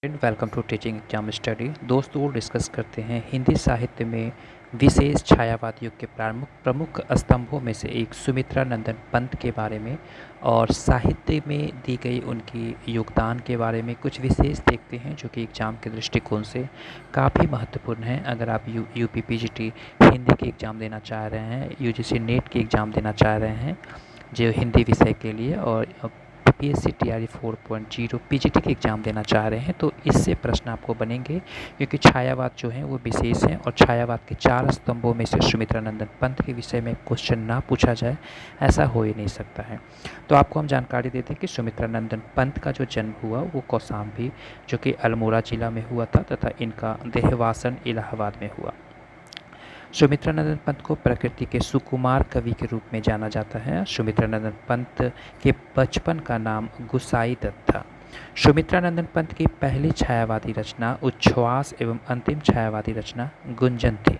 Welcome to teaching exam study. दोस्तों discuss करते हैं हिंदी साहित्य में विशेष छायावाद युग के प्रमुख प्रमुख स्तंभों में से एक सुमित्रा नंदन पंत के बारे में और साहित्य में दी गई उनकी योगदान के बारे में कुछ विशेष देखते हैं जो कि एग्ज़ाम के दृष्टिकोण से काफ़ी महत्वपूर्ण है। अगर आप यूपी पीजीटी हिंदी के एग्ज़ाम देना चाह रहे हैं, यूजीसी नेट के एग्ज़ाम देना चाह रहे हैं जो हिंदी विषय के लिए, और पीएससी टीआरई 4.0 पीजीटी के एग्ज़ाम देना चाह रहे हैं तो इससे प्रश्न आपको बनेंगे, क्योंकि छायावाद जो है वो विशेष है और छायावाद के 4 स्तंभों में से सुमित्रा नंदन पंत के विषय में क्वेश्चन ना पूछा जाए ऐसा हो ही नहीं सकता है। तो आपको हम जानकारी देते हैं कि सुमित्रा नंदन पंत का जो जन्म हुआ वो कौशाम्बी जो कि अल्मोड़ा जिला में हुआ था तथा इनका देहवासन इलाहाबाद में हुआ। सुमित्रा नंदन पंत को प्रकृति के सुकुमार कवि के रूप में जाना जाता है। सुमित्रा नंदन पंत के बचपन का नाम गुसाई दत्त था। सुमित्रा नंदन पंत की पहली छायावादी रचना उच्छ्वास एवं अंतिम छायावादी रचना गुंजन थी।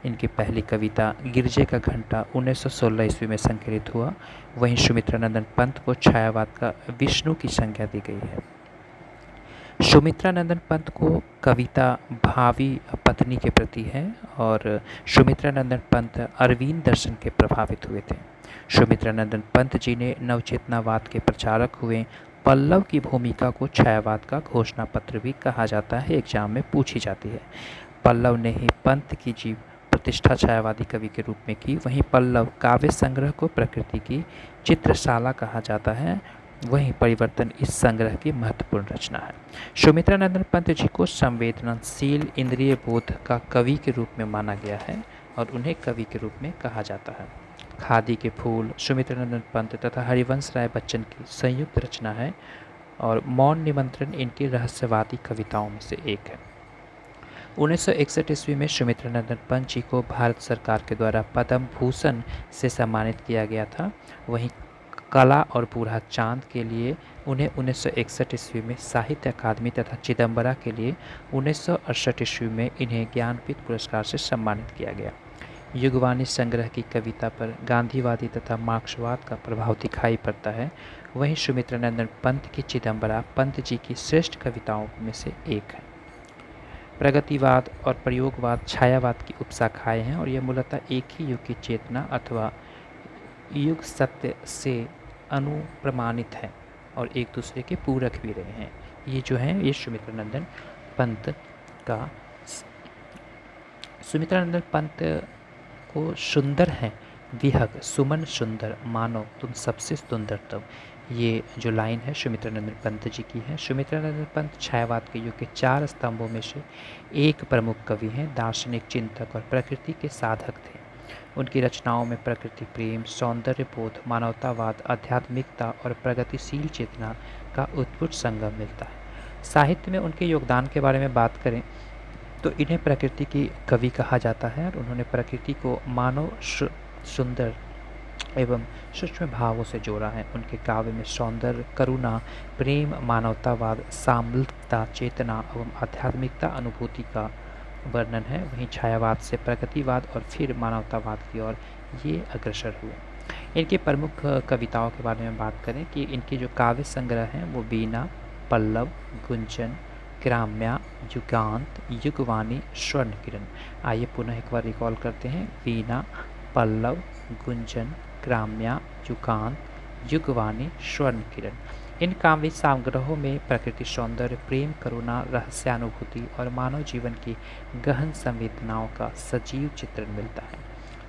इनकी पहली कविता गिरजे का घंटा 1916 ईस्वी में संकलित हुआ। वहीं सुमित्रा नंदन पंत को छायावाद का विष्णु की संज्ञा दी गई है। सुमित्रा नंदन पंत को कविता भावी पत्नी के प्रति है और सुमित्रा नंदन पंत अरविंद दर्शन के प्रभावित हुए थे। सुमित्रा नंदन पंत जी ने नवचेतनावाद के प्रचारक हुए। पल्लव की भूमिका को छायावाद का घोषणा पत्र भी कहा जाता है, एग्जाम में पूछी जाती है। पल्लव ने ही पंत की जीव प्रतिष्ठा छायावादी कवि के रूप में की। वहीं पल्लव काव्य संग्रह को प्रकृति की चित्रशाला कहा जाता है। वहीं परिवर्तन इस संग्रह की महत्वपूर्ण रचना है। सुमित्रा नंदन पंत जी को संवेदनशील इंद्रिय बोध का कवि के रूप में माना गया है और उन्हें कवि के रूप में कहा जाता है। खादी के फूल सुमित्रा नंदन पंत तथा हरिवंश राय बच्चन की संयुक्त रचना है और मौन निमंत्रण इनकी रहस्यवादी कविताओं में से एक है। 1961 ईस्वी में सुमित्रा नंदन पंत जी को भारत सरकार के द्वारा पद्म भूषण से सम्मानित किया गया था। वहीं कला और बूढ़ा चांद के लिए उन्हें 1961 ईस्वी में साहित्य अकादमी तथा चिदम्बरा के लिए 1968 ईस्वी में इन्हें ज्ञानपीठ पुरस्कार से सम्मानित किया गया। युगवाणी संग्रह की कविता पर गांधीवादी तथा मार्क्सवाद का प्रभाव दिखाई पड़ता है। वहीं सुमित्रा नंदन पंत की चिदम्बरा पंत जी की श्रेष्ठ कविताओं में से एक है। प्रगतिवाद और प्रयोगवाद छायावाद की उपशाखाएँ हैं और यह मूलतः एक ही युग की चेतना अथवा युग सत्य से अनुप्रमाणित है और एक दूसरे के पूरक भी रहे हैं। ये जो है ये सुमित्रा नंदन पंत का। सुमित्रा नंदन पंत को सुंदर है विहग सुमन सुंदर मानो तुम सबसे सुंदरतम, ये जो लाइन है सुमित्रा नंदन पंत जी की है। सुमित्रा नंदन पंत छायावाद के युग के 4 स्तंभों में से एक प्रमुख कवि हैं, दार्शनिक चिंतक और प्रकृति के साधक थे। उनकी रचनाओं में प्रकृति प्रेम, सौंदर्य बोध, मानवतावाद, आध्यात्मिकता और प्रगतिशील चेतना का उत्पुट संगम मिलता है। साहित्य में उनके योगदान के बारे में बात करें तो इन्हें प्रकृति की कवि कहा जाता है और उन्होंने प्रकृति को मानव सुंदर एवं सूक्ष्म भावों से जोड़ा है। उनके काव्य में सौंदर्य, करुणा, प्रेम, मानवतावाद, सामूहिकता, चेतना एवं आध्यात्मिकता अनुभूति का वर्णन है। वहीं छायावाद से प्रगतिवाद और फिर मानवतावाद की ओर ये अग्रसर हुए। इनकी प्रमुख कविताओं के बारे में बात करें कि इनकी जो काव्य संग्रह हैं वो वीणा, पल्लव, गुंजन, ग्राम्या, युगांत, युगवाणी, स्वर्ण किरण। आइए पुनः एक बार रिकॉल करते हैं। वीणा, पल्लव, गुंजन, ग्राम्या, युगांत, युगवाणी, स्वर्ण किरण। इन काव्य संग्रहों में प्रकृति सौंदर्य, प्रेम, करुणा, रहस्यानुभूति और मानव जीवन की गहन संवेदनाओं का सजीव चित्रण मिलता है।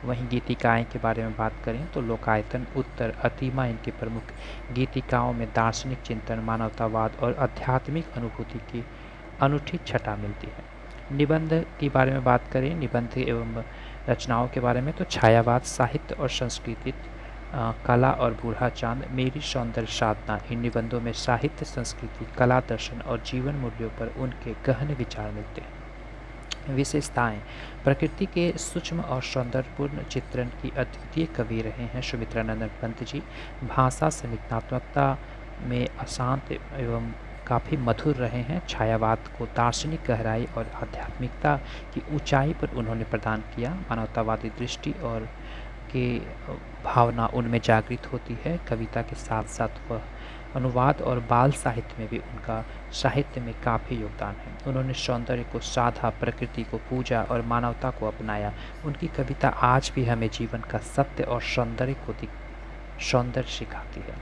वहीं गीतिकाएँ के बारे में बात करें तो लोकायतन, उत्तर, अतिमा इनकी प्रमुख गीतिकाओं में दार्शनिक चिंतन, मानवतावाद और आध्यात्मिक अनुभूति की अनूठी छटा मिलती है। निबंध के बारे में बात करें, निबंध एवं रचनाओं के बारे में तो छायावाद, साहित्य और संस्कृति, कला और बूढ़ा चांद, मेरी सौंदर्य साधना, इन निबंधों में साहित्य, संस्कृति, कला, दर्शन और जीवन मूल्यों पर उनके गहन विचार मिलते हैं। विशेषताएं: प्रकृति के सूक्ष्म और सौंदर्यपूर्ण चित्रण की अद्वितीय कवि रहे हैं सुमित्रा नंदन पंत जी। भाषा संवेदनात्मकता में अशांत एवं काफ़ी मधुर रहे हैं। छायावाद को दार्शनिक गहराई और आध्यात्मिकता की ऊंचाई पर उन्होंने प्रदान किया। मानवतावादी दृष्टि और के भावना उनमें जागृत होती है। कविता के साथ साथ वह अनुवाद और बाल साहित्य में भी उनका साहित्य में काफ़ी योगदान है। उन्होंने सौंदर्य को साधा, प्रकृति को पूजा और मानवता को अपनाया। उनकी कविता आज भी हमें जीवन का सत्य और सौंदर्य सिखाती है।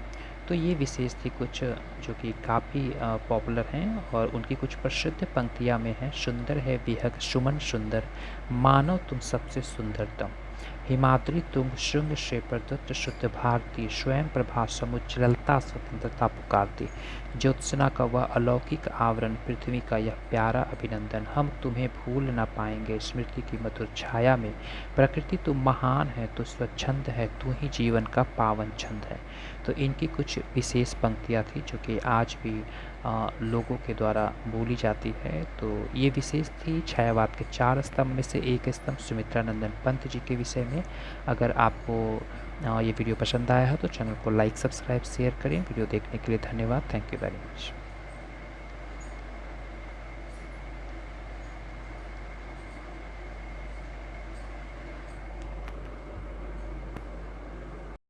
तो ये विशेष थी कुछ जो कि काफ़ी पॉपुलर हैं और उनकी कुछ प्रसिद्ध पंक्तियाँ में हैं। सुंदर है विहग सुमन सुंदर, मानव तुम सबसे सुंदरतम, हिमाद्री तुम श्रृंग से प्रदत्त शुद्ध भारती, स्वयं प्रभा समुज्ज्वलता स्वतंत्रता पुकारती, ज्योत्सना का वह अलौकिक आवरण, पृथ्वी का यह प्यारा अभिनंदन, हम तुम्हें भूल न पाएंगे स्मृति की मधुर छाया में, प्रकृति तुम महान है तो स्वच्छंद है, तू ही जीवन का पावन छंद है। तो इनकी कुछ विशेष पंक्तियाँ थी जो कि आज भी लोगों के द्वारा बोली जाती है। तो ये विशेष थी छायावाद के 4 स्तंभ में से एक स्तंभ सुमित्रा नंदन पंत जी के विषय में। अगर आपको ये वीडियो पसंद आया है तो चैनल को लाइक, सब्सक्राइब, शेयर करें। वीडियो देखने के लिए धन्यवाद। Thank you very much.